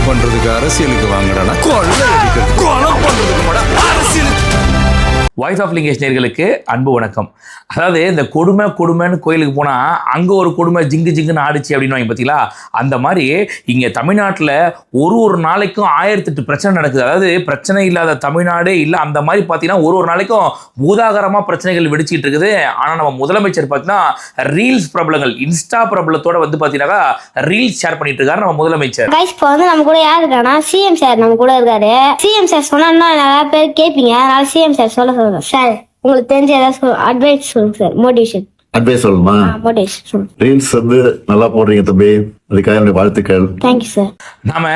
பண்றதுக்கு அரசியலுக்கு வாங்கடா, கொள்ளை அடிக்கிறது கொலை பண்றதுக்கு கூட அரசியலுக்கு. வாய்ஸ் ஆஃப் லிங்கேஷ் நேயர்களுக்கு அன்பு வணக்கம். அதாவது இந்த கொடுமைன்னு கோயிலுக்கு போனால் அங்கே ஒரு கொடுமை ஜிங்கு ஜிங்குன்னு ஆடிச்சு அப்படின்னு பார்த்தீங்களா, அந்த மாதிரி இங்கே தமிழ்நாட்டில் ஒரு நாளைக்கும் 1008 பிரச்சனை நடக்குது. அதாவது பிரச்சனை இல்லாத தமிழ்நாடே இல்லை. அந்த மாதிரி பார்த்தீங்கன்னா ஒரு நாளைக்கும் பூதாகரமாக பிரச்சனைகள் வெடிச்சிட்டு இருக்குது. ஆனால் நம்ம முதலமைச்சர் பார்த்தீங்கன்னா ரீல்ஸ் பிரபலங்கள், இன்ஸ்டா பிரபலத்தோட வந்து பார்த்தீங்கன்னா ரீல்ஸ் ஷேர் பண்ணிட்டு இருக்காரு நம்ம முதலமைச்சர். இப்போ வந்து நம்ம கூட யார் இருக்கானா, சிஎம் சார் நம்ம கூட இருக்காரு. சிஎம் சார் சொன்னா நிறைய பேர் கேட்பீங்க, அதனால சிஎம் சார் சொல்ல சார் உங்களுக்கு தெரிஞ்ச ஏதாவது அட்வைஸ் சொல்லுங்க சார். மோட்டிவேஷன் அட்வைஸ் சொல்லுமா? மோட்டிவேஷன். ரீல்ஸ் வந்து நல்லா போடுறீங்க தம்பி, அதுக்காக என்னுடைய வாழ்த்துக்கள். Thank you sir. நம்ம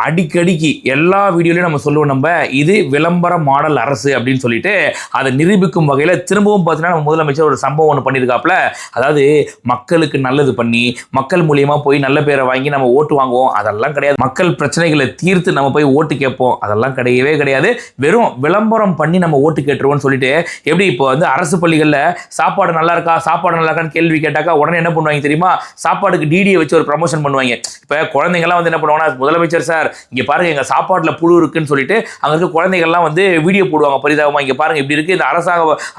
அடிக்கடிக்கு எல்லா வீடியோலையும் நம்ம சொல்லுவோம், நம்ம இது விளம்பர மாடல் அரசு அப்படின்னு சொல்லிட்டு அதை நிரூபிக்கும் வகையில் திரும்பவும் பார்த்தீங்கன்னா நம்ம முதலமைச்சர் ஒரு சம்பவம் ஒன்று பண்ணியிருக்காப்புல. அதாவது மக்களுக்கு நல்லது பண்ணி மக்கள் மூலியமா போய் நல்ல பேரை வாங்கி நம்ம ஓட்டு வாங்குவோம், அதெல்லாம் கிடையாது. மக்கள் பிரச்சனைகளை தீர்த்து நம்ம போய் ஓட்டு கேட்போம், அதெல்லாம் கிடையவே கிடையாது. வெறும் விளம்பரம் பண்ணி நம்ம ஓட்டு கேட்டுருவோம்னு சொல்லிட்டு, எப்படி இப்போ வந்து அரசு பள்ளிகளில் சாப்பாடு நல்லா இருக்கான்னு கேள்வி கேட்டாக்கா உடனே என்ன பண்ணுவாங்க தெரியுமா, சாப்பாடுக்கு டிடியை வச்சு ஒரு ப்ரமோஷன் பண்ணுவாங்க. இப்போ குழந்தைங்கள்லாம் வந்து என்ன பண்ணுவாங்கன்னா, முதலமைச்சர் சார் இங்கே பாருங்க எங்கள் சாப்பாட்டில் புழு இருக்குன்னு சொல்லிட்டு அங்கே இருக்க குழந்தைகள்லாம் வந்து வீடியோ போடுவாங்க பரிதாபமாக, இங்கே பாருங்க இப்படி இருக்கு, இந்த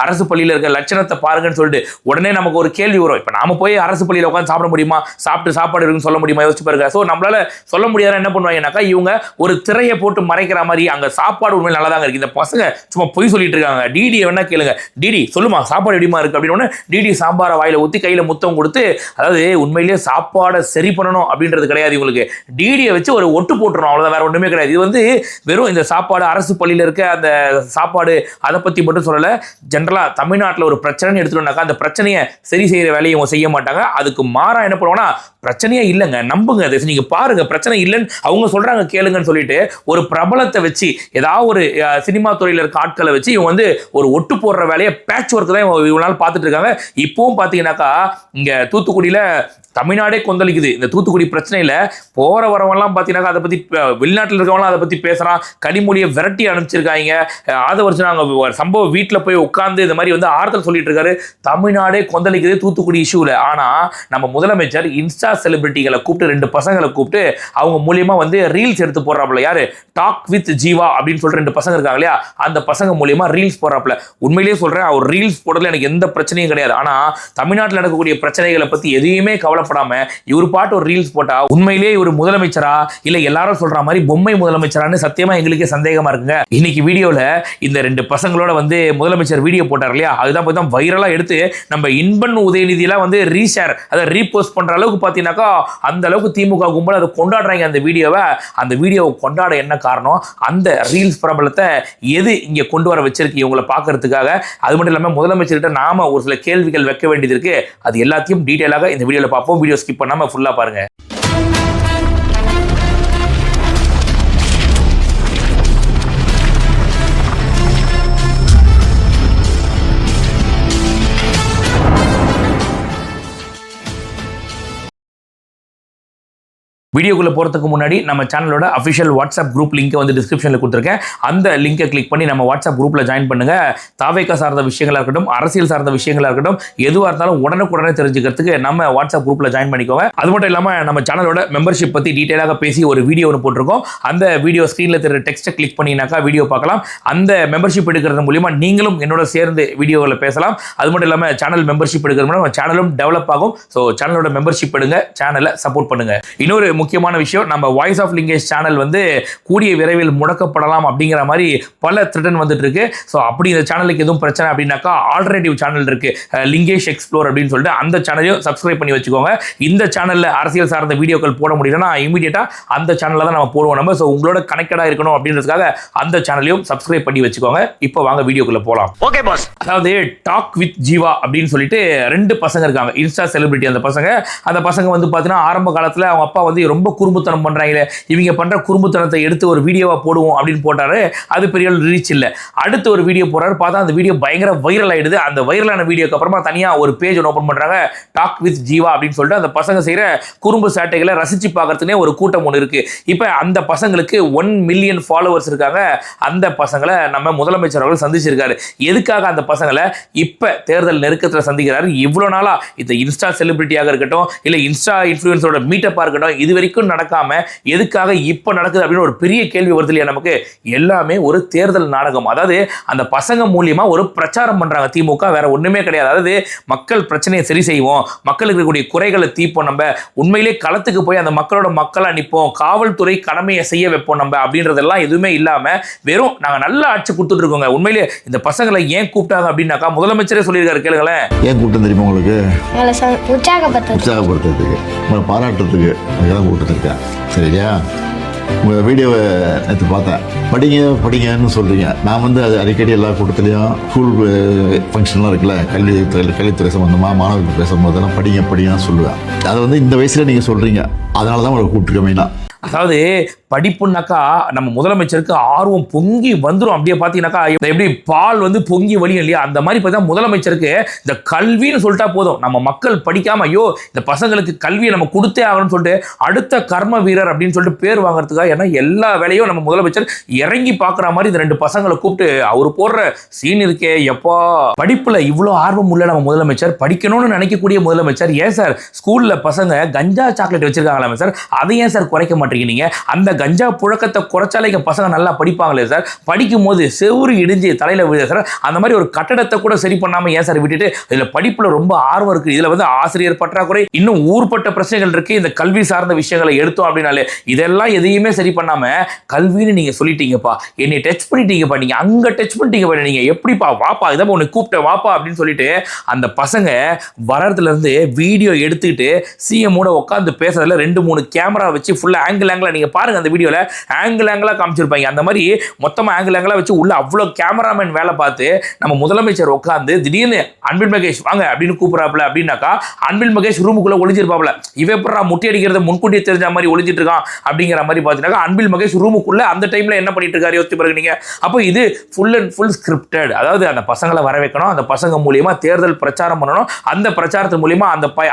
அரசு பள்ளியில் இருக்க லட்சணத்தை பாருங்கன்னு சொல்லிட்டு உடனே நமக்கு ஒரு கேள்வி வரும். இப்போ நாம போய் அரசு பள்ளியில் உட்காந்து சாப்பிட முடியுமா, சாப்பாடு இருக்குன்னு சொல்ல முடியுமா, யோசிச்சு பாருங்க. ஸோ நம்மளால சொல்ல முடியாத என்ன பண்ணுவாங்கன்னாக்கா, இவங்க ஒரு திரையை போட்டு மறைக்கிற மாதிரி அங்கே சாப்பாடு உண்மையில் நல்லா தாங்க இருக்கு, இந்த பசங்க சும்மா பொய் சொல்லிட்டு இருக்காங்க, டிடியை வேணா கேளுங்க, டிடி சொல்லுமா சாப்பாடு எப்படிமா இருக்கு அப்படின்னு டிடி சாம்பாரை வாயில ஊற்றி கையில் முத்தம் கொடுத்து, அதாவது உண்மையிலேயே சாப்பாடை சரி பண்ணணும் அப்படின்றது கிடையாது. உங்களுக்கு டிடியை வச்சு ஒரு ஒட்டு போட்டுறோம், அவ்வளவுதான், வேற ஒண்ணுமே கிடையாது. இது வந்து வெறும் இந்த சாப்பாடு அரசு பள்ளியில் இருக்க அந்த சாப்பாடு அதை பத்தி மட்டும் சொல்லல. ஜென்ரலா தமிழ்நாட்டில் ஒரு பிரச்சனைன்னு எடுத்துட்டோம்னாக்கா அந்த பிரச்சனையை சரி செய்யற வேலையை அவங்க செய்ய மாட்டாங்க. அதுக்கு மாறா என்ன பண்ணுவாங்கன்னா, பிரச்சனையே இல்லைங்க நம்புங்க, அதை நீங்க பாருங்க, பிரச்சனை இல்லைன்னு அவங்க சொல்றாங்க கேளுங்கன்னு சொல்லிட்டு ஒரு பிரபலத்தை வச்சு ஏதாவது ஒரு சினிமா துறையில் இருக்க ஆட்களை வச்சு இவங்க வந்து ஒரு ஒட்டு போடுற வேலையை பேட்ச் ஒர்க் தான் இவ்வளவு நாள் பார்த்துட்டு இருக்காங்க. இப்பவும் பாத்தீங்கன்னாக்கா இங்க தூத்துக்குடியில தமிழ்நாடே கொந்தளிக்குது. இந்த தூத்துக்குடி பிரச்சனையில் போற வரவெல்லாம் பார்த்தீங்கன்னா அதை பற்றி, வெளிநாட்டில் இருக்கவங்களாம் அதை பற்றி பேசுகிறான், கனிமொழியை விரட்டி அனுப்பிச்சிருக்காங்க. ஆதவர்ஷன் அவங்க சம்பவம் வீட்டில் போய் உட்காந்து இந்த மாதிரி வந்து ஆறுதல் சொல்லிட்டு இருக்காரு. தமிழ்நாடே கொந்தளிக்குது தூத்துக்குடி இஷ்யூவில். ஆனால் நம்ம முதலமைச்சர் இன்ஸ்டா செலிபிரிட்டிகளை கூப்பிட்டு 2 பசங்களை கூப்பிட்டு அவங்க மூலியமாக வந்து ரீல்ஸ் எடுத்து போடுறாப்புல. யாரு? டாக் வித் ஜீவா அப்படின்னு சொல்லிட்டு 2 பசங்க இருக்காங்க இல்லையா, அந்த பசங்க மூலியமாக ரீல்ஸ் போடுறாப்புல. உண்மையிலேயே சொல்கிறேன், அவர் ரீல்ஸ் போடுறதுல எனக்கு எந்த பிரச்சனையும் கிடையாது. ஆனால் தமிழ்நாட்டில் நடக்கக்கூடிய பிரச்சனைகளை பற்றி எதையுமே கவலைப்படாம இவர் பாட்டு ஒரு ரீல்ஸ் போட்டா உண்மையிலேயே இவர் முதலமைச்சரா இல்ல எல்லாரும் சொல்ற மாதிரி பொம்மை முதலமைச்சரான்னு சத்தியமா எங்களுக்கே சந்தேகமா இருக்குங்க. இன்னைக்கு வீடியோல இந்த 2 பசங்களோட வந்து முதலமைச்சர் வீடியோ போட்டார் இல்லையா, அதுதான் போய் தான் வைரலா எடுத்து நம்ம இன்பன் உதயநிதியெல்லாம் வந்து ரீஷேர், அதை ரீபோஸ்ட் பண்ற அளவுக்கு பார்த்தீங்கன்னாக்கா அந்த அளவுக்கு திமுக கும்பல் அதை கொண்டாடுறாங்க. அந்த வீடியோவை கொண்டாட என்ன காரணம், அந்த ரீல்ஸ் பிரபலத்தை எது இங்க கொண்டு வர வச்சிருக்கு இவங்களை பார்க்கறதுக்காக. அது மட்டும் இல்லாமல் முதலமைச்சர்கிட்ட நாம ஒரு சில கேள்விகள் வைக்க வேண்டியது இருக்கு. அது எல்லாத்தையும் டீட்டெயிலாக இந்த வீடியோல பார்ப்போம். வீடியோ ஸ்கிப் பண்ணாம ஃபுல்லா பாருங்க. வீடியோக்குள்ளே போகிறதுக்கு முன்னாடி நம்ம சேனலோட அஃபிஷியல் வாட்ஸ்அப் குரூப் லிங்கை வந்து டிஸ்கிரிப்ஷனில் கொடுத்துருக்கேன். அந்த லிங்கை கிளிக் பண்ணி நம்ம வாட்ஸ்அப் குரூப்பில் ஜாயின் பண்ணுங்கள். தாவேக்கா சார்ந்த விஷயங்களாக இருக்கட்டும், அரசியல் சார்ந்த விஷயங்களாக இருக்கட்டும், எதுவாக இருந்தாலும் உடனுக்குடனே தெரிஞ்சுக்கிறதுக்கு நம்ம வாட்ஸ்அப் குரூப்பில் ஜாயின் பண்ணிக்கோங்க. அது மட்டும் இல்லாமல் நம்ம சேனலோட மெம்பர்ஷிப் பற்றி டீட்டெயிலாக பேசி ஒரு வீடியோ ஒன்று போட்டிருக்கோம். அந்த வீடியோ ஸ்க்ரீனில் தெரியுற டெக்ஸ்ட்டை கிளிக் பண்ணினாக்கா வீடியோ பார்க்கலாம். அந்த மெம்பர்ஷிப் எடுக்கிறது மூலிமா நீங்களும் என்னோட சேர்ந்து வீடியோவில் பேசலாம். அது மட்டும் இல்லாமல் சேனல் மெம்பர்ஷிப் எடுக்கிறது மூலம் சேனலும் டெவலப் ஆகும். ஸோ சேனலோட மெம்பர்ஷிப் எடுங்க, சேனலை சப்போர்ட் பண்ணுங்க. இன்னொரு முக்கியமான விஷயம், நம்ம வாய்ஸ் ஆஃப் லிங்கேஷ் சேனல் வந்து கூடிய விரைவில் முடக்கப்படலாம் அப்படிங்கிற மாதிரி பல த்ரெட்டன் வந்துட்டு இருக்கு. ஸோ அப்படி இந்த சேனலுக்கு எதுவும் பிரச்சனை அப்படின்னாக்கா ஆல்டர்னேட்டிவ் சேனல் இருக்கு, லிங்கேஷ் எக்ஸ்ப்ளோர் அப்படின்னு சொல்லிட்டு, அந்த சேனலையும் சப்ஸ்கிரைப் பண்ணி வச்சுக்கோங்க. இந்த சேனல்ல அரசியல் சார்ந்த வீடியோக்கள் போட முடியலன்னா இமீடியட்டா அந்த சேனல்ல தான் நம்ம போடுவோம் நம்ம. ஸோ உங்களோட கனெக்டடா இருக்கணும் அப்படின்றதுக்காக அந்த சேனலையும் சப்ஸ்கிரைப் பண்ணி வச்சுக்கோங்க. இப்போ வாங்க வீடியோக்குள்ள போலாம். Okay boss. அதாவது டாக் வித் ஜீவா அப்படின்னு சொல்லிட்டு 2 பசங்க இருக்காங்க, இன்ஸ்டா செலிபிரிட்டி. அந்த பசங்க வந்து பார்த்தீங்கன்னா ஆரம்ப காலத்தில் அவங்க அப்பா வந்து ரொம்ப குறும்புத்தனம் பண்றாங்களே, இவங்க பண்ற குறும்புத்தனத்தை எடுத்து ஒரு வீடியோவா போடுவோம் அப்படின்னு போட்டாரு. அது பெரிய ரீச் இல்லை. அடுத்து ஒரு வீடியோ போறாரு, பார்த்தா அந்த வீடியோ பயங்கர வைரல் ஆயிடுது. அந்த வைரலான வீடியோக்கு அப்புறமா தனியா ஒரு பேஜ் ஓபன் பண்றாங்க, டாக் வித் ஜீவா அப்படின்னு சொல்லிட்டு. அந்த பசங்க செய்யற குறும்பு சேட்டைகளை ரசிச்சு பார்க்கறதுனே ஒரு கூட்டம் ஒன்று இருக்கு. இப்போ அந்த பசங்களுக்கு 1 மில்லியன் ஃபாலோவர்ஸ் இருக்காங்க. அந்த பசங்களை நம்ம முதலமைச்சர் அவர்கள் சந்திச்சிருக்காரு. எதுக்காக அந்த பசங்களை இப்ப தேர்தல் நெருக்கத்தில் சந்திக்கிறாரு? இவ்வளவு நாளா இந்த இன்ஸ்டா செலிபிரிட்டியாக இருக்கட்டும், இல்ல இன்ஸ்டா இன்ஃப்ளூயன்ஸரோட மீட்டப்பா இருக்கட்டும், இது வரைக்கும் நடக்காம எதுக்காக இப்ப நடக்குது அப்படின்னு ஒரு பெரிய கேள்வி வருது இல்லையா நமக்கு. எல்லாமே ஒரு தேர்தல் நாடகம். அதாவது அந்த பசங்க மூலியமா ஒரு பிரச்சாரம் பண்றாங்க திமுக, வேற ஒண்ணுமே கிடையாது. அதாவது மக்கள் பிரச்சனையை சரி செய்வோம், மக்களுக்கு இருக்கக்கூடிய குறைகளை தீர்ப்போம், நம்ம உண்மையிலே களத்துக்கு போய் அந்த மக்களோட மக்களா நிற்போம், காவல்துறை கடமையை செய்ய வைப்போம் நம்ம அப்படின்றதெல்லாம் எதுவுமே இல்லாம வெறும் நாங்க நல்ல ஆட்சி கொடுத்துட்டு இருக்கோங்க. உண்மையிலே இந்த பசங்களை ஏன் கூப்பிட்டாங்க அப்படின்னாக்கா முதலமைச்சரே சொல்லியிருக்காரு, கேளுங்களேன். ஏன் கூட்டம் தெரியுமா உங்களுக்கு? உற்சாகப்படுத்துறதுக்கு, உங்களை பாராட்டுறதுக்கு அதுக்கெல்லாம் கூட்டத்திருக்கேன். சரியா? உங்கள் வீடியோவை நேற்று பார்த்தேன். படிங்கன்னு சொல்கிறீங்க. நான் வந்து அது அடிக்கடி எல்லா கூட்டத்துலேயும் ஸ்கூல் ஃபங்க்ஷன்லாம் இருக்குல்ல, கல்வித்துறை சம்மந்தமாக மாணவர்கள் பேசும்போதெல்லாம் படிங்கன்னு சொல்லுவேன். அதை வந்து இந்த வயசில் நீங்கள் சொல்கிறீங்க, அதனால தான் உங்களை கூப்பிட்டுருக்க மெயினாக. அதாவது படிப்புனாக்கா நம்ம முதலமைச்சருக்கு ஆர்வம் பொங்கி வந்துடும். அப்படியே பார்த்தீங்கன்னாக்கா எப்படி பால் வந்து பொங்கி வலியும் இல்லையா, அந்த மாதிரி பார்த்தா முதலமைச்சருக்கு இந்த கல்வின்னு சொல்லிட்டா போதும், நம்ம மக்கள் படிக்காம ஐயோ இந்த பசங்களுக்கு கல்வியை நம்ம கொடுத்தே ஆகணும்னு சொல்லிட்டு அடுத்த கர்ம வீரர் அப்படின்னு சொல்லிட்டு பேர் வாங்குறதுக்காக, ஏன்னா எல்லா வேலையும் நம்ம முதலமைச்சர் இறங்கி பார்க்குற மாதிரி இந்த 2 பசங்களை கூப்பிட்டு அவர் போடுற சீன் இருக்கே எப்பா. படிப்புல இவ்வளோ ஆர்வம் உள்ள நம்ம முதலமைச்சர், படிக்கணும்னு நினைக்கக்கூடிய முதலமைச்சர், ஏன் சார் ஸ்கூல்ல பசங்க கஞ்சா சாக்லேட் வச்சிருக்காங்களா சார், அதை ஏன் சார் குறைக்க மாட்டீங்க நீங்க? அந்த கஞ்சா புழக்கத்தை குறைச்சாலே இங்க பசங்க நல்லா படிப்பாங்களே சார். படிக்கும் போது செவுறு இடிஞ்சு தலையில விழுது சார். அந்த மாதிரி ஒரு கட்டடத்தை கூட சரி பண்ணாம ஏன் சார் விட்டுட்டு இதுல படிப்புல ரொம்ப ஆர்வம் இருக்கு, இதுல வந்து ஆசிரியர் பற்றாக்குறை, இன்னும் ஊர்பட்ட பிரச்சனைகள் இருக்கு, இந்த கல்வி சார்ந்த விஷயங்களை எடுத்தோம் அப்படின்னாலே இதெல்லாம் எதையுமே சரி பண்ணாம கல்வின்னு நீங்க சொல்லிட்டீங்கப்பா, என்னை டச் பண்ணிட்டீங்கப்பா, நீங்க அங்க டச் பண்ணிட்டீங்கப்பா, நீங்க எப்படிப்பா வாப்பா இதை உன்னை கூப்பிட்ட வாப்பா அப்படின்னு சொல்லிட்டு அந்த பசங்க வரதுல இருந்து வீடியோ எடுத்துக்கிட்டு சிஎம்மோட உட்காந்து பேசுறதுல 2-3 கேமரா வச்சு ஃபுல்லா ஆங்கிள் நீங்க பாருங்க. அந்த வீடியோல ஆங்கிள் காமிச்சிருப்பாங்க. அந்த மாதிரி மொத்தமா ஆங்கிள் வச்சு உள்ள அவ்வளவு கேமராமேன் வேலை பார்த்து நம்ம முதலமைச்சர் உட்கார்ந்து திடீர்னு அன்பில் மகேஷ் வாங்க அப்படின்னு கூப்பிடுறாப்ல அப்படின்னாக்கா அன்பில் மகேஷ் ரூமுக்குள்ள ஒளிஞ்சிருப்பாப்ல. இவ எப்படா முட்டி அடிக்கிறத முன்கூட்டியே தெரிஞ்ச மாதிரி ஒளிஞ்சிட்டு இருக்கான் அப்படிங்கிற மாதிரி பார்த்தீங்கன்னா அன்பில் மகேஷ் ரூமுக்குள்ள அந்த டைம்ல என்ன பண்ணிட்டு இருக்காரு யோசிச்சு பாருங்க நீங்க. அப்போ இது ஃபுல் அண்ட் ஃபுல் ஸ்கிரிப்டட். அதாவது அந்த பசங்களை வர வைக்கணும், அந்த பசங்க மூலியமா தேர்தல் பிரச்சாரம் பண்ணணும், அந்த பிரச்சாரத்து மூலியமா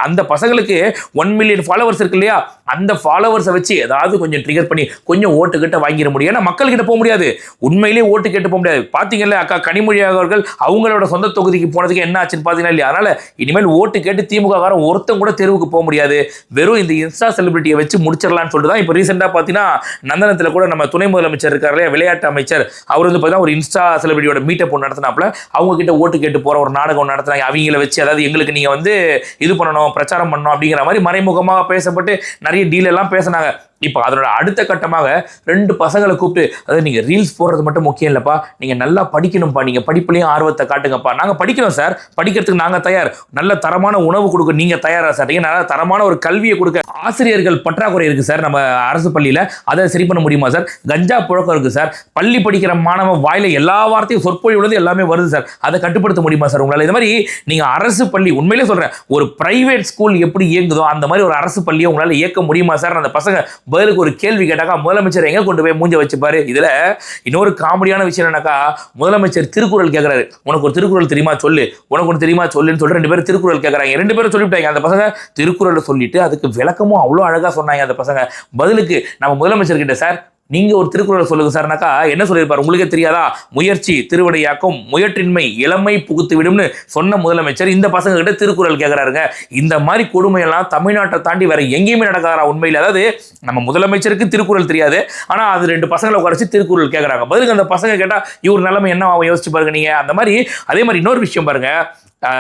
அந்த பசங்களுக்கு 1 மில்லியன் ஃபாலோவர்ஸ் இருக்கு இல்லையா, அந்த ஃபாலோவர்ஸை வச்சு ஏதாவது கொஞ்சம் ட்ரிகர் பண்ணி கொஞ்சம் ஓட்டு கிட்ட வாங்கிட முடியும். ஏன்னா மக்கள் கிட்ட போக முடியாது, உண்மையிலேயே ஓட்டு கேட்டு போக முடியாது. பாத்தீங்கல்ல அக்கா கனிமொழி அவர்கள் அவங்களோட சொந்த தொகுதிக்கு போனதுக்கு என்ன ஆச்சுன்னு பாத்தீங்கன்னா இல்லையா. அதனால இனிமேல் ஓட்டு கேட்டு திமுக காரன் ஒருத்தம் கூட தெருவுக்கு போக முடியாது, வெறும் இந்த இன்ஸ்டா செலிபிரிட்டியை வச்சு முடிச்சிடலாம்னு சொல்லிட்டு தான் இப்போ ரீசெண்டா பாத்தீங்கன்னா நந்தனத்தில் கூட நம்ம துணை முதலமைச்சர் இருக்காரு, விளையாட்டு அமைச்சர், அவர் வந்து பார்த்தீங்கன்னா ஒரு இன்ஸ்டா செலிபிரிட்டியோட மீட்டப் ஒன்று நடத்தினாப்ல. அவங்க கிட்ட ஓட்டு கேட்டு போற ஒரு நாடகம் நடத்தினாங்க. அவங்கள வச்சு அதாவது எங்களுக்கு நீங்க வந்து இது பண்ணணும், பிரச்சாரம் பண்ணணும் அப்படிங்கிற மாதிரி மறைமுகமாக பேசப்பட்டு நிறைய டீல் எல்லாம் பேசினாங்க. இப்போ அதனோட அடுத்த கட்டமாக 2 பசங்களை கூப்பிட்டு, அதாவது நீங்கள் ரீல்ஸ் போடுறது மட்டும் முக்கியம் இல்லைப்பா, நீங்கள் நல்லா படிக்கணும்ப்பா, நீங்கள் படிப்புலையும் ஆர்வத்தை காட்டுங்கப்பா, நாங்கள் படிக்கிறோம் சார், படிக்கிறதுக்கு நாங்கள் தயார், நல்ல தரமான உணவு கொடுக்க நீங்கள் தயாரா சார், நீங்கள் நல்ல தரமான ஒரு கல்வியை கொடுக்க, ஆசிரியர்கள் பற்றாக்குறை இருக்குது சார் நம்ம அரசு பள்ளியில், அதை சரி பண்ண முடியுமா சார், கஞ்சா புழக்கம் இருக்குது சார், பள்ளி படிக்கிற மாணவன் வாயில எல்லா வார்த்தையும் சொற்பொழிவுள்ளது எல்லாமே வருது சார், அதை கட்டுப்படுத்த முடியுமா சார் உங்களால்? இந்த மாதிரி நீங்கள் அரசு பள்ளி, உண்மையிலே சொல்கிறேன், ஒரு பிரைவேட் ஸ்கூல் எப்படி இயங்குதோ அந்த மாதிரி ஒரு அரசு பள்ளியை உங்களால் இயக்க முடியுமா சார்? அந்த பசங்க பதிலுக்கு ஒரு கேள்வி கேட்டாக்கா முதலமைச்சர் எங்க கொண்டு போய் மூஞ்ச வச்சுப்பாரு. இதுல இன்னொரு காமெடியான விஷயம் என்னன்னாக்கா, முதலமைச்சர் திருக்குறள் கேட்கிறாரு, உனக்கு ஒரு திருக்குறள் தெரியுமா சொல்லு, உனக்கு ஒன்று தெரியுமா சொல்லுன்னு சொல்லிட்டு 2 பேரும் திருக்குறள் கேட்கறாங்க. 2 பேரும் சொல்லிவிட்டாங்க. அந்த பசங்க திருக்குறள் சொல்லிட்டு அதுக்கு விளக்கமும் அவ்வளோ அழகா சொன்னாங்க. அந்த பசங்க பதிலுக்கு நம்ம முதலமைச்சர் கிட்ட, சார் நீங்க ஒரு திருக்குறள் சொல்லுங்க சார்னாக்கா என்ன சொல்லியிருப்பாரு உங்களுக்கே தெரியாதா, முயற்சி திருவினையாக்கும், முயற்றின்மை இளமை புகுத்து விடும்னு சொன்ன முதலமைச்சர் இந்த பசங்க கிட்ட திருக்குறள் கேட்கிறாருங்க. இந்த மாதிரி கொடுமையெல்லாம் தமிழ்நாட்டை தாண்டி வேற எங்கேயுமே நடக்காதா உண்மையில்? அதாவது நம்ம முதலமைச்சருக்கு திருக்குறள் தெரியாது, ஆனா அது 2 பசங்களை உட்காரச்சு திருக்குறள் கேட்கறாங்க. பதிலுக்கு அந்த பசங்க கேட்டா இவர் நிலைமை என்ன யோசிச்சு பாருங்க நீங்க. அந்த மாதிரி அதே மாதிரி இன்னொரு விஷயம் பாருங்க,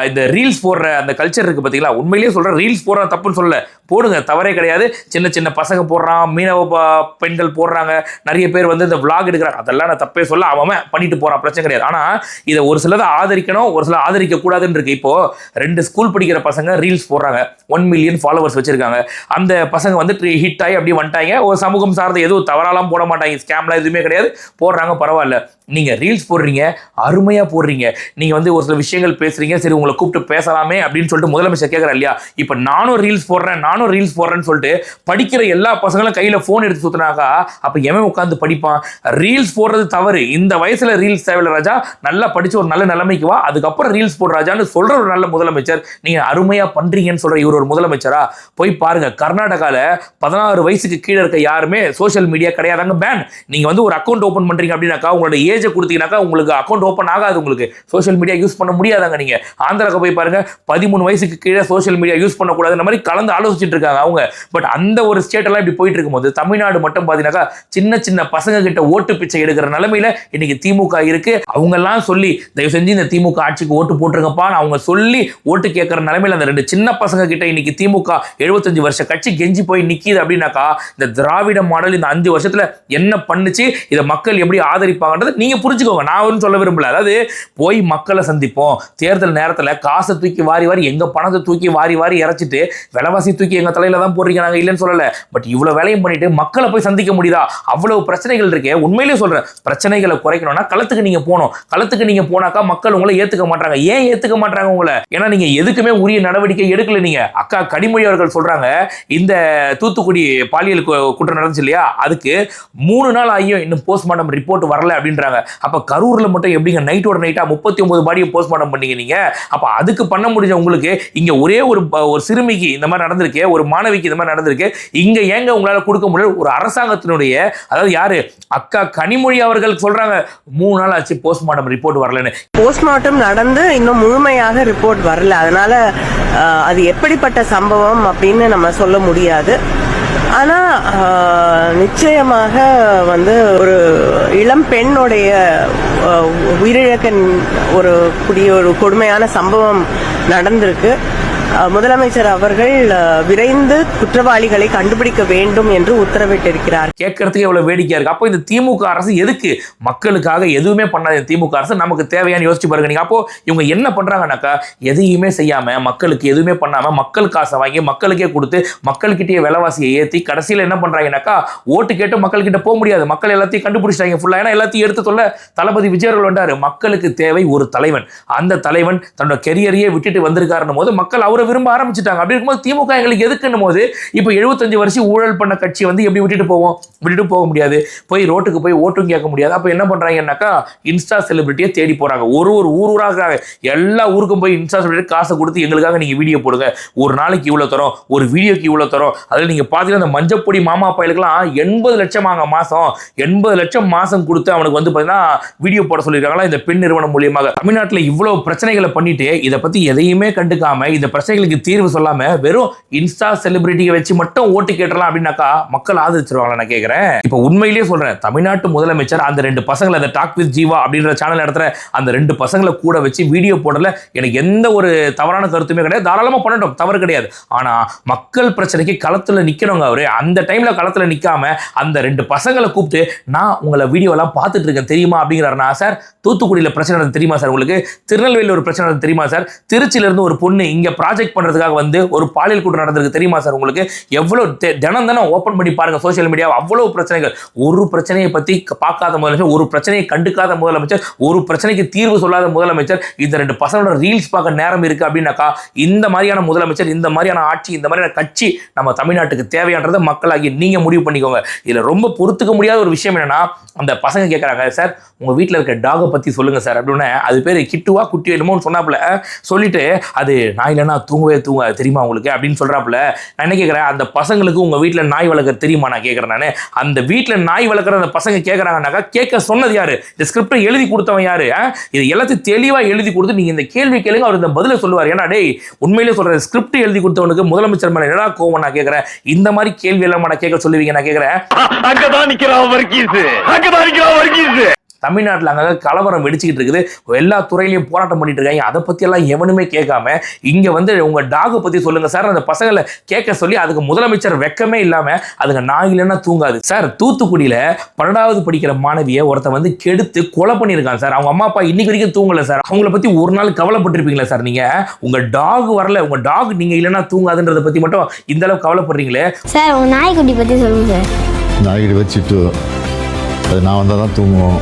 இந்த ரீல்ஸ் போடுற அந்த கல்ச்சர் இருக்கு பார்த்தீங்களா, உண்மையிலேயே சொல்கிறேன், ரீல்ஸ் போடுற தப்புன்னு சொல்லல, போடுங்க, தவறே கிடையாது. சின்ன சின்ன பசங்க போடுறான், மீனவ பெண்கள் போடுறாங்க, நிறைய பேர் வந்து இந்த விளாக் எடுக்கிறாங்க, அதெல்லாம் நான் தப்பே சொல்ல, அவன் பண்ணிட்டு போகிறான், பிரச்சனை கிடையாது. ஆனால் இதை ஒரு சிலதை ஆதரிக்கணும், ஒரு சில ஆதரிக்க கூடாதுன்னு இருக்கு. இப்போ 2 ஸ்கூல் படிக்கிற பசங்க ரீல்ஸ் போடுறாங்க, 1 மில்லியன் ஃபாலோவர்ஸ் வச்சிருக்காங்க. அந்த பசங்க வந்து ஹிட் ஆகி அப்படியே வந்துட்டாங்க. ஒரு சமூகம் சார்ந்த எதுவும் தவறாலாம் போட மாட்டாங்க, ஸ்கேம்லாம் எதுவுமே கிடையாது, போடுறாங்க, பரவாயில்ல. நீங்கள் ரீல்ஸ் போடுறீங்க, அருமையாக போடுறீங்க, நீங்கள் வந்து ஒரு சில விஷயங்கள் பேசுறீங்க, சரி உங்களை கூப்பிட்டு பேசலாமே அப்படின்னு சொல்லிட்டு முதலமைச்சர் கேட்குறா இல்லையா. இப்போ நானும் ரீல்ஸ் போடுறேன்னு சொல்லிட்டு படிக்கிற எல்லா பசங்களும் கையில் ஃபோன் எடுத்து சுற்றினாக்கா அப்போ எவன் உட்காந்து படிப்பான்? ரீல்ஸ் போடுறது தவறு, இந்த வயசில் ரீல்ஸ் தேவையில்ல ராஜா, நல்லா படித்து ஒரு நல்ல நிலைமைக்கு வா, அதுக்கப்புறம் ரீல்ஸ் போடுற ராஜான்னு சொல்கிற ஒரு நல்ல முதலமைச்சர். நீங்கள் அருமையாக பண்ணுறீங்கன்னு சொல்கிற இவர் ஒரு முதலமைச்சரா? போய் பாருங்கள், கர்நாடகாவில் 16 வயசுக்கு கீழே இருக்க யாருமே சோஷியல் மீடியா கிடையாதாங்க, பேன். நீங்கள் வந்து ஒரு அக்கௌண்ட் ஓப்பன் பண்ணுறீங்க அப்படின்னாக்கா உங்களோட ஏஜ் ஏஜை கொடுத்தீங்கன்னாக்கா உங்களுக்கு அக்கௌண்ட் ஓப்பன் ஆகாது, உங்களுக்கு சோஷியல் மீடியா யூஸ் பண்ண முடியாதாங்க. நீங்க ஆந்திராக்கு போய் பாருங்க, 13 வயசுக்கு கீழே சோஷியல் மீடியா யூஸ் பண்ணக்கூடாது இந்த மாதிரி கலந்து ஆலோசிச்சுட்டு இருக்காங்க அவங்க. பட் அந்த ஒரு ஸ்டேட் எல்லாம் இப்படி போயிட்டு இருக்கும்போது தமிழ்நாடு மட்டும் பாத்தீங்கன்னாக்கா சின்ன சின்ன பசங்க கிட்ட ஓட்டு பிச்சை எடுக்கிற நிலைமையில இன்னைக்கு திமுக இருக்கு. அவங்க எல்லாம் சொல்லி தயவு செஞ்சு இந்த திமுக ஆட்சிக்கு ஓட்டு போட்டுருங்கப்பா அவங்க சொல்லி ஓட்டு கேட்கிற நிலைமையில அந்த 2 சின்ன பசங்க கிட்ட இன்னைக்கு திமுக 75 வருஷ கட்சி கெஞ்சி போய் நிக்கிது அப்படின்னாக்கா இந்த திராவிட மாடல் இந்த 5 வருஷத்துல என்ன பண்ணுச்சு, இதை மக்கள் எப்படி ஆதரிப்பாங்கன்றது நீங்க புரிஞ்சுக்கோங்க. நான் ஒன்றும் சொல்ல விரும்பல. அதாவது போய் மக்களை சந்திப்போம், தேர்தல் நேரத்தில் காசை தூக்கி வாரி வாரி எங்க பணத்தை தூக்கி வாரி வாரி இறைச்சிட்டு விலைவாசி தூக்கி எங்க தலையில தான் போடுறீங்க, நாங்க இல்லைன்னு சொல்லல. பட் இவ்வளவு வேலையும் பண்ணிட்டு மக்களை போய் சந்திக்க முடியுதா? அவ்வளவு பிரச்சனைகள் இருக்கே. உண்மையிலேயே சொல்றேன், பிரச்சனைகளை குறைக்கணும்னா களத்துக்கு நீங்க போகணும். களத்துக்கு நீங்க போனாக்கா மக்கள் உங்களை ஏத்துக்க மாட்டாங்க. ஏன் ஏத்துக்க மாட்டாங்க உங்களை? ஏன்னா நீங்க எதுக்குமே உரிய நடவடிக்கை எடுக்கல. நீங்க அக்கா கனிமொழி அவர்கள் சொல்றாங்க, இந்த தூத்துக்குடி பாலியல் குற்றம் நடந்துச்சு இல்லையா, அதுக்கு 3 நாள் ஆகியும் இன்னும் போஸ்ட்மார்ட்டம் ரிப்போர்ட் வரல அப்படின்றாங்க. அப்ப கரூர்ல மட்டும் எப்படிங்க நைட்டோட நைட்டா 39 பாடியை போஸ்ட்மார்ட்டம் பண்ணீங்க நீங்க? அப்ப அதுக்கு பண்ண முடிஞ்ச உங்களுக்கு இங்க ஒரே ஒரு சிறுமிக்கு இந்த மாதிரி நடந்திருக்கு, ஒரு மாணவிக்கு இந்த மாதிரி நடந்திருக்கு, இங்க ஏங்க உங்களால கொடுக்க முடியல? ஒரு அரசாங்கத்தினுடைய, அதாவது யாரு அக்கா கனிமொழி அவர்கள் சொல்றாங்க 3 நாள் ஆச்சு போஸ்ட்மார்ட்டம் ரிப்போர்ட் வரலன்னு. போஸ்ட்மார்ட்டம் நடந்து இன்னும் முழுமையாக ரிப்போர்ட் வரல. அதனால அது எப்படிப்பட்ட சம்பவம் அப்படின்னு நம்ம சொல்ல முடியாது. ஆனா நிச்சயமாக வந்து ஒரு இளம் பெண்ணுடைய உயிரிழக்க ஒரு கொடுமையான சம்பவம் நடந்திருக்கு. முதலமைச்சர் அவர்கள் விரைந்து குற்றவாளிகளை கண்டுபிடிக்க வேண்டும் என்று உத்தரவிட்டிருக்கிறார். கேட்கறதுக்கு எவ்வளவு வேடிக்கையா இருக்கு. அப்போ இந்த திமுக அரசு எதுக்கு மக்களுக்காக எதுவுமே பண்ணாத திமுக அரசு நமக்கு தேவையான யோசிச்சு பாருங்க நீங்க. அப்போ இவங்க என்ன பண்றாங்கன்னாக்கா, எதையுமே செய்யாம மக்களுக்கு எதுவுமே பண்ணாம மக்கள் காசை வாங்கி மக்களுக்கே கொடுத்து மக்கள்கிட்டயே விலைவாசியை ஏற்றி கடைசியில் என்ன பண்றாங்கன்னாக்கா, ஓட்டு கேட்டு மக்கள் கிட்ட போக முடியாது. மக்கள் எல்லாத்தையும் கண்டுபிடிச்சிட்டாங்க ஃபுல்லா. ஏன்னா எல்லாத்தையும் எடுத்து சொல்ல தளபதி விஜய் அவர்கள் வந்தாரு. மக்களுக்கு தேவை ஒரு தலைவன். அந்த தலைவன் தன்னோட கெரியரையே விட்டுட்டு வந்திருக்காருன்னு போது மக்கள் அவரை விரும்ப ஆரம்பிச்சுட்டாங்க. அப்படி இருக்கும்போது திமுக எங்களுக்கு எதுக்குன்னும் போது இப்போ 75 வருஷம் ஊழல் பண்ண கட்சி வந்து எப்படி விட்டுட்டு போவோம்? விட்டுட்டு போக முடியாது. போய் ரோட்டுக்கு போய் ஓட்டும் கேட்க முடியாது. அப்போ என்ன பண்றாங்கன்னாக்கா, இன்ஸ்டா செலிபிரிட்டியை தேடி போறாங்க. ஒரு ஊராக எல்லா ஊருக்கும் போய் இன்ஸ்டா செலிபிரிட்டி காசை கொடுத்து எங்களுக்காக நீங்க வீடியோ போடுங்க, ஒரு நாளைக்கு இவ்வளவு தரோம், ஒரு வீடியோக்கு இவ்வளவு தரோம். அதில் நீங்க பாத்தீங்கன்னா அந்த மஞ்சப்பொடி மாமா பையலுக்குலாம் 80 லட்சம் மாசம் 80 லட்சம் மாசம் கொடுத்து அவனுக்கு வந்து பாத்தீங்கன்னா வீடியோ போட சொல்லியிருக்காங்களா இந்த பெண் நிறுவனம் மூலியமாக. தமிழ்நாட்டில் இவ்வளவு பிரச்சனைகளை பண்ணிட்டு இதை பத்தி எதையுமே கண்டுக்காம இந்த பிரச்சனைகளுக்கு தீர்வு சொல்லாம வெறும் இன்ஸ்டா செலிபிரிட்டியை வச்சு மட்டும் ஓட்டு கேட்டலாம் அப்படின்னாக்கா மக்கள் ஆதரிச்சிருவாங்களா? நான் கேட்கிறேன். இப்போ உண்மையிலேயே சொல்றேன், தமிழ்நாட்டு முதலமைச்சர் அந்த 2 பசங்களை, அந்த டாக் வித் ஜீவா அப்படின்ற சேனல் நடத்துற அந்த 2 பசங்களை கூட வச்சு வீடியோ போடல எனக்கு எந்த ஒரு தவறான கருத்துமே கிடையாது. தாராளமா பண்ணட்டும், தவறு கிடையாது. ஆனா மக்கள் பிரச்சனைக்கு களத்துல நிக்கணுங்க. அவரு அந்த டைம்ல களத்துல நிக்காம அந்த 2 பசங்களை கூப்பிட்டு நான் உங்களை வீடியோ எல்லாம் பார்த்துட்டு இருக்கேன் தெரியுமா அப்படிங்கிறாருனா, சார் தூத்துக்குடியில பிரச்சனை நடந்து தெரியுமா சார் உங்களுக்கு? திருநெல்வேலியில் ஒரு பிரச்சனை நடந்து தெரியுமா சார்? திருச்சியில இருந்து ஒரு பொண்ணு இங்க ப்ராஜெக்ட் பண்றதுக்காக வந்து ஒரு பாலியல் கூட்டம் நடந்திருக்கு தெரியுமா சார் உங்களுக்கு? எவ்வளவு தினம் ஓபன் பண்ணி பாருங்க சோசியல் மீடியா, அவ்வளவு பிரச்சனைகள். ஒரு பிரச்சனையை பத்தி பார்க்காத முதலமைச்சர், ஒரு பிரச்சனையை கண்டுக்காத முதலமைச்சர், ஒரு பிரச்சனைக்கு தீர்வு சொல்லாத முதலமைச்சர், இந்த 2 பசங்களோட ரீல்ஸ் பார்க்க நேரம் இருக்கு அப்படின்னாக்கா, இந்த மாதிரியான முதலமைச்சர், இந்த மாதிரியான ஆட்சி, இந்த மாதிரியான கட்சி நம்ம தமிழ்நாட்டுக்கு தேவையானதை மக்களாகி நீங்க முடிவு பண்ணிக்கோங்க. இதுல ரொம்ப பொறுத்துக்க முடியாத ஒரு விஷயம் என்னன்னா, அந்த பசங்க கேட்கறாங்க, சார் உங்க வீட்டில் இருக்க டாகை பத்தி சொல்லுங்க சார் அப்படின்னு. அது பேர் கிட்டுவா குட்டி என்னமோன்னு சொன்னாப்புல, சொல்லிட்டு அது நாய் இல்லைன்னா தூங்கவே தூங்காது தெரியுமா உங்களுக்கு அப்படின்னு சொல்றாப்புல. நான் என்ன கேட்கறேன், அந்த பசங்களுக்கு உங்க வீட்டில் நாய் வளர்க்க தெரியுமா? நான் கேட்கறேன். நான் அந்த வீட்டில் நாய் வளர்க்குற அந்த பசங்க கேட்கறாங்கன்னாக்கா, கேட்க சொன்னது யாரு? இந்த ஸ்கிரிப்டை எழுதி கொடுத்தவன் யாரு? இது எல்லாத்தையும் தெளிவா எழுதி கொடுத்து நீங்க இந்த கேள்வி கேளுங்க, அவர் இந்த பதில சொல்லுவார். ஏன்னா டேய் உண்மையிலேயே சொல்றேன், ஸ்கிரிப்ட் எழுதி கொடுத்தவனுக்கு முதலமைச்சர் மேல என்னடா கோவம்? நான் கேட்கறேன். இந்த மாதிரி கேள்வி எல்லாம் கேட்க சொல்லுவீங்க? நான் கேட்கறேன். அங்கதான் நிக்கிறான் வர்கீஸ், அங்கதான் நிக்கிறான் வர்கீஸ். தமிழ்நாட்டில் அங்கே கலவரம் வெடிச்சுக்கிட்டு இருக்குது, எல்லா துறையிலையும் போராட்டம் பண்ணிட்டு இருக்காங்க. அதை பத்தி எல்லாம் எவனுமே கேட்காம இங்க வந்து உங்க டாகை பத்தி சொல்லுங்க சார் அந்த பசங்களை கேட்க சொல்லி அதுக்கு முதலமைச்சர் வெக்கமே இல்லாம அதுங்க நாய் இல்லைன்னா தூங்காது. சார் தூத்துக்குடியில 12வது படிக்கிற மாணவியை ஒருத்த வந்து கெடுத்து கொலை பண்ணியிருக்காங்க சார். அவங்க அம்மா அப்பா இன்னைக்கு வரைக்கும் தூங்கல சார். அவங்கள பத்தி ஒரு நாள் கவலைப்பட்டிருப்பீங்களா சார்? நீங்க உங்க டாக் வரல, உங்க டாக் நீங்க இல்லைன்னா தூங்காதுன்றதை பத்தி மட்டும் இந்த அளவுக்கு கவலைப்படுறீங்களே சார். உங்க நாய்க்குட்டி பத்தி சொல்லுங்க சார். நாய்க்குட்டி வச்சுட்டு அது நான் வந்தால் தான் தூங்குவோம்,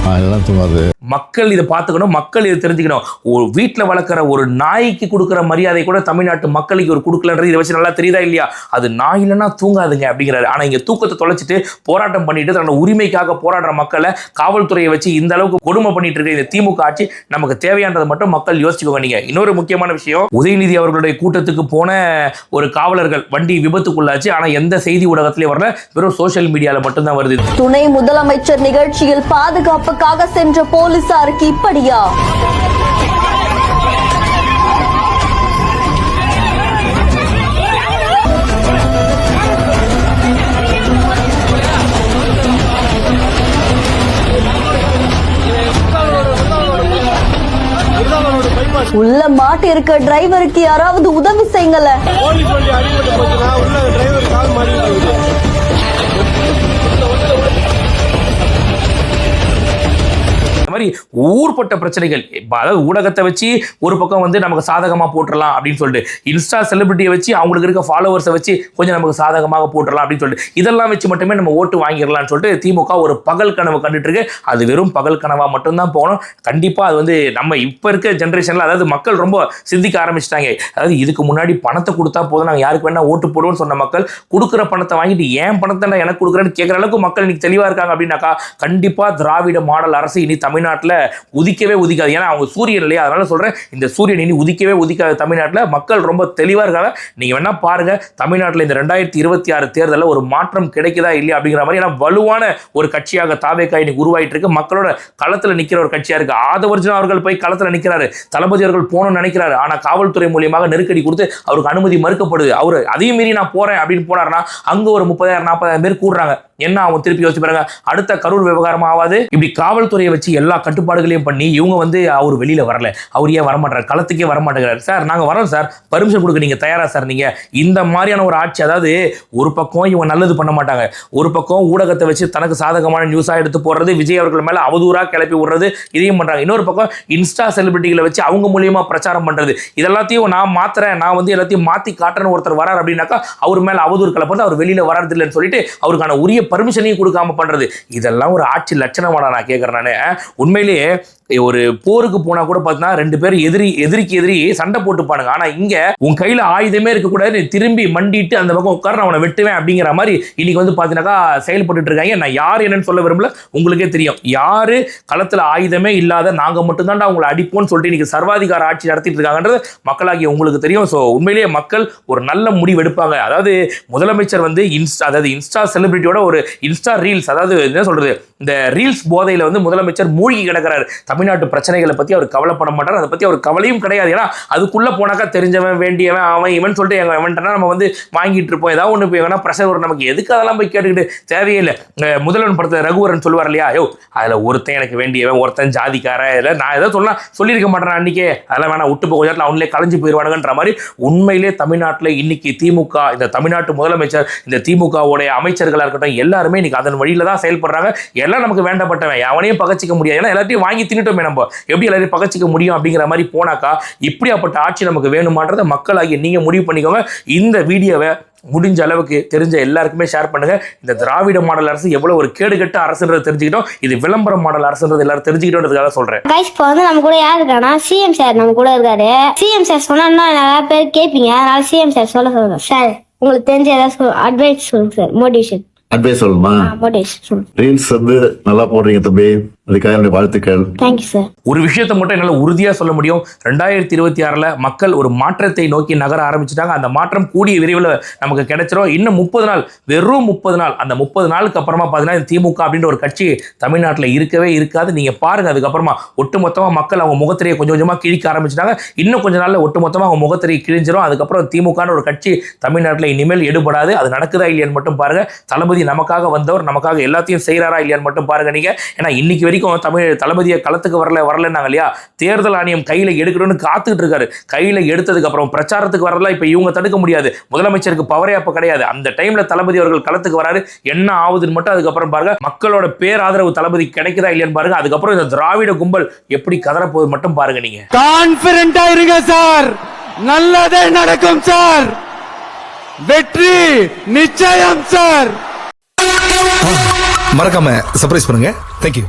அதெல்லாம் தூங்காது. மக்கள் இதை பார்த்துக்கணும், மக்கள் இதை தெரிஞ்சுக்கணும். ஒரு வீட்டில் வளர்க்குற ஒரு நாய்க்கு கொடுக்குற மரியாதை கூட தமிழ்நாட்டு மக்களுக்கு ஒரு கொடுக்கலன்றது இதை வச்சு நல்லா தெரியுதா இல்லையா? அது நாய் இல்லைன்னா தூங்காதுங்க அப்படிங்கிறாரு. ஆனால் இங்கே தூக்கத்தை தொலைச்சிட்டு போராட்டம் பண்ணிட்டு தன்னோட உரிமைக்காக போராடுற மக்களை காவல்துறையை வச்சு இந்த அளவுக்கு கொடுமை பண்ணிட்டு இருக்க இந்த திமுக ஆட்சி நமக்கு தேவையானதை மட்டும் மக்கள் யோசிச்சுக்கோங்க. நீங்க இன்னொரு முக்கியமான விஷயம், உதயநிதி அவர்களுடைய கூட்டத்துக்கு போன ஒரு காவலர்கள் வண்டி விபத்துக்குள்ளாச்சு. ஆனா எந்த செய்தி ஊடகத்திலே வரல, வெறும் சோசியல் மீடியால மட்டும்தான் வருது. துணை முதலமைச்சர் நிகழ்ச்சியில் பாதுகாப்புக்காக சென்ற போலீசாருக்கு இப்படியா? உள்ள மாட்டி இருக்க டிரைவருக்கு யாராவது உதவி செய்யுங்கள. மாதிரி ஊர்பட்ட பிரச்சனைகள், அதாவது ஊடகத்தை வச்சு ஒரு பக்கம் வந்து நமக்கு சாதகமாக போட்டுடலாம் அப்படின்னு சொல்லிட்டு, இன்ஸ்டா செலிபிரிட்டியை வச்சு அவங்களுக்கு இருக்க ஃபாலோவர்ஸை வச்சு கொஞ்சம் நமக்கு சாதகமாக போட்டுடலாம் அப்படின்னு சொல்லிட்டு, இதெல்லாம் வச்சு மட்டுமே நம்ம ஓட்டு வாங்கிடலாம்னு சொல்லிட்டு திமுக ஒரு பகல் கனவு கண்டுட்டு இருக்கு. அது வெறும் பகல் கனவா மட்டும்தான் போகணும். கண்டிப்பாக அது வந்து நம்ம இப்போ இருக்க ஜென்ரேஷனில், அதாவது மக்கள் ரொம்ப சிந்திக்க ஆரம்பிச்சிட்டாங்க. அதாவது இதுக்கு முன்னாடி பணத்தை கொடுத்தா போதும், நாங்கள் யாருக்கு வேணா ஓட்டு போடுவோம்னு சொன்ன மக்கள் கொடுக்குற பணத்தை வாங்கிட்டு ஏன் பணத்தை நான் எனக்கு கொடுக்குறேன்னு கேட்குற அளவுக்கு மக்கள் இன்னைக்கு தெளிவாக இருக்காங்க. அப்படின்னாக்கா கண்டிப்பாக திராவிட மாடல் அரசு இனி தமிழ்நாட்டில் உதிக்கவே உதிக்காது. ஏன்னா அவங்க சூரியன் இல்லையா, அதனால சொல்றேன், இந்த சூரியன் இனி உதிக்கவே உதிக்காது. தமிழ்நாட்டில் மக்கள் ரொம்ப தெளிவா இருக்காங்க. நீங்க வேணா பாருங்க, தமிழ்நாட்டில் இந்த 2026 தேர்தலில் ஒரு மாற்றம் கிடைக்குதா இல்லையா அப்படிங்கிற மாதிரி. ஏன்னா வலுவான ஒரு கட்சியாக தாவேகா இன்னைக்கு உருவாயிட்டு இருக்கு. மக்களோட களத்தில் நிற்கிற ஒரு கட்சியா இருக்கு. ஆதவர்ஜுனா அவர்கள் போய் களத்தில் நிற்கிறாரு, தளபதி அவர்கள் போகணும்னு நினைக்கிறாரு. ஆனா காவல்துறை மூலியமாக நெருக்கடி கொடுத்து அவருக்கு அனுமதி மறுக்கப்படுது. அவரு அதையும் மீறி நான் போறேன் அப்படின்னு போனார்னா அங்க ஒரு 30,000-40,000 பேர் கூடுறாங்க. என்ன அவங்க திருப்பி யோசிச்சு பாருங்க, அடுத்த கரூர் விவகாரம் ஆகாது. இப்படி காவல்துறையை வச்சு எல்லா கட்டுப்பாடுகளையும் பண்ணி இவங்க வந்து அவர் வெளியில வரல, அவர் ஏன் வரமாட்டார், களத்துக்கே வரமாட்டேங்கிறார். சார் நாங்க வரோம் சார், பர்மிஷன் கொடுக்க நீங்க தயாரா சார்? நீங்க இந்த மாதிரியான ஒரு ஆட்சி, அதாவது ஒரு பக்கம் இவங்க நல்லது பண்ண மாட்டாங்க, ஒரு பக்கம் ஊடகத்தை வச்சு தனக்கு சாதகமான நியூஸா எடுத்து போடுறது, விஜய் அவர்கள் மேல அவதூறா கிளப்பி விடுறது, இதையும் பண்றாங்க. இன்னொரு பக்கம் இன்ஸ்டா செலிபிரிட்டிகளை வச்சு அவங்க மூலியமா பிரச்சாரம் பண்றது, இதெல்லாத்தையும் நான் மாத்துறேன், நான் வந்து எல்லாத்தையும் மாத்தி காட்டுறேன்னு ஒருத்தர் வரார் அப்படின்னாக்கா அவர் மேல அவதூறு கிளப்பது, அவர் வெளியில வர்றது இல்லைன்னு சொல்லிட்டு அவருக்கான உரிய பர்மிஷனையும் கொடுக்காம பண்றது, இதெல்லாம் ஒரு ஆட்சி லட்சணமாடா நான் கேட்கறேன். நானு உண்மையிலேயே ஒரு போருக்கு போனா கூட பார்த்தீங்கன்னா 2 பேர் எதிரிக்கு எதிரி சண்டை போட்டுப்பானுங்க. ஆனா இங்க உன் கையில ஆயுதமே இருக்கக்கூடாது, திரும்பி மண்டிட்டு அந்த பக்கம் உட்கார அவனை வெட்டுவேன் அப்படிங்கிற மாதிரி இன்னைக்கு வந்து பாத்தீங்கன்னா செயல்பட்டு இருக்காங்க. நான் யார் என்னன்னு சொல்ல விரும்பல, உங்களுக்கே தெரியும் யாரு களத்துல ஆயுதமே இல்லாத நாங்க மட்டும்தான் அவங்களை அடிப்போம்னு சொல்லிட்டு இன்னைக்கு சர்வாதிகார ஆட்சி நடத்திட்டு இருக்காங்கன்றது மக்களாகிய உங்களுக்கு தெரியும். ஸோ உண்மையிலேயே மக்கள் ஒரு நல்ல முடிவு எடுப்பாங்க. அதாவது முதலமைச்சர் வந்து இன்ஸ்டா செலிபிரிட்டியோட ஒரு இன்ஸ்டா ரீல்ஸ், அதாவது என்ன சொல்றது, இந்த ரீல்ஸ் போதையில வந்து முதலமைச்சர் மூழ்கி கிடக்கிறாரு. தமிழ்நாட்டு பிரச்சனைகளை பத்தி அவர் கவலைப்பட மாட்டார், அதை பத்தி அவர் கவலையும் கிடையாது. ஏன்னா அதுக்குள்ள போனாக்கா தெரிஞ்சவன் வேண்டியவன் அவன் இவன் சொல்லிட்டு எவன்ட்டா நம்ம வந்து வாங்கிட்டு இருப்போம். ஏதாவது ஒன்று போய் வேணா பிரஷர் வரும் நமக்கு, எதுக்கு அதெல்லாம் போய் கேட்டுக்கிட்டு தேவையில்லை. முதல்வன் படத்தை ரகுவரன் சொல்லுவார் இல்லையா, யோ அதுல ஒருத்தன் எனக்கு வேண்டியவன், ஒருத்தன் ஜாதிக்கார, இல்லை நான் ஏதோ சொல்லியிருக்க மாட்டேன் அன்னைக்கே, அதெல்லாம் வேணா விட்டு போக நேரத்தில் அவங்களே கலைஞ்சு போயிடுவானுங்கன்ற மாதிரி. உண்மையிலே தமிழ்நாட்டில் இன்னைக்கு திமுக, இந்த தமிழ்நாட்டு முதலமைச்சர், இந்த திமுகவுடைய அமைச்சர்களாக இருக்கட்டும், எல்லாருமே இன்னைக்கு அதன் வழியில தான் செயல்படுறாங்க. எல்லாம் நமக்கு வேண்டப்பட்டவன், அவனையும் பகச்சிக்க முடியாது. ஏன்னா எல்லாத்தையும் வாங்கி தின்னுட்டோமே, நம்ம எப்படி எல்லாரையும் பகச்சிக்க முடியும் அப்படிங்கிற மாதிரி போனாக்கா இப்படியாப்பட்ட ஆட்சி நமக்கு வேணுமான்றதை மக்களாகிய நீங்க முடிவு பண்ணிக்கோங்க. இந்த வீடியோவை முடிஞ்ச அளவுக்கு தெரிஞ்ச எல்லாருக்குமே ஷேர் பண்ணுங்க. இந்த திராவிட மாடல் அரசு எவ்வளவு ஒரு கேடுகட்ட அரசுன்றதை தெரிஞ்சுக்கிட்டோம், இது விளம்பர மாடல் அரசுன்றது எல்லாரும் தெரிஞ்சுக்கிட்டோன்றதுக்காக சொல்றேன். கைஸ், இப்போ வந்து நம்ம கூட யார் இருக்கானா, சிஎம் சார் நம்ம கூட இருக்காரு. சிஎம் சார் சொன்னா நிறைய பேர் கேட்பீங்க, அதனால சிஎம் சார் சொல்ல சார், உங்களுக்கு தெரிஞ்ச ஏதாவது அட்வைஸ் சொல்லுங்க சார். மோட்டிவேஷன் அட்வைஸ் சொல்லுமா? மோட்டிவேஷன் சொல்லுங்க. ரீல்ஸ் வந்து நல்லா போடுறீங்க தம்பி, அதுக்காக என்னுடைய வாழ்த்துக்கள். Thank you sir. ஒரு விஷயத்தை மட்டும் என்னால் உறுதியாக சொல்ல முடியும், 2026 மக்கள் ஒரு மாற்றத்தை நோக்கி நகர ஆரம்பிச்சுட்டாங்க. அந்த மாற்றம் கூடிய விரைவில் நமக்கு கிடைச்சிரும். இன்னும் 30 நாள், வெறும் 30 நாள், அந்த 30 நாளுக்கு அப்புறமா பார்த்தீங்கன்னா திமுக அப்படின்ற ஒரு கட்சி தமிழ்நாட்டில் இருக்கவே இருக்காது. நீங்கள் பாருங்க, அதுக்கப்புறமா ஒட்டுமொத்தமாக மக்கள் அவங்க முகத்திரையை கொஞ்சம் கொஞ்சமாக கிழிக்க ஆரம்பிச்சிட்டாங்க. இன்னும் கொஞ்ச நாளில் ஒட்டுமொத்தமாக அவங்க முகத்திரையை கிழிஞ்சிரும். அதுக்கப்புறம் திமுகன்னு ஒரு கட்சி தமிழ்நாட்டில் இனிமேல் எடுபடாது. அது நடக்குதா இல்லையான்னு மட்டும் பாருங்க. தளபதி நமக்காக வந்தவர், நமக்காக எல்லாத்தையும் செய்கிறாரா இல்லையான்னு மட்டும் பாருங்க நீங்க. ஏன்னா இன்னைக்கு வரைக்கும் தளபதியை களத்துக்கு வரலன்னாங்க இல்லையா, தேர்தல் ஆணையம் கையில எடுக்கணும்னு காத்துக்கிட்டு இருக்காரு. கையில எடுத்ததுக்கு அப்புறம் பிரச்சாரத்துக்கு வரலாம், இப்ப இவங்க தடுக்க முடியாது. முதலமைச்சருக்கு பவரே அப்ப கிடையாது. அந்த டைம்ல தளபதி அவர்கள் களத்துக்கு வராரு, என்ன ஆகுதுன்னு மட்டும் அதுக்கப்புறம் பாருங்க. மக்களோட பேராதரவு தளபதி கிடைக்குதா இல்லையான்னு பாருங்க. அதுக்கப்புறம் இந்த திராவிட கும்பல் எப்படி கதறப்போகுது மட்டும் பாருங்க நீங்க. கான்பிடென்ட்டா இருங்க சார், நல்லதே நடக்கும் சார், வெற்றி நிச்சயம் சார். மறக்காம சர்ப்ரைஸ் பண்ணுங்க. தேங்க்யூ.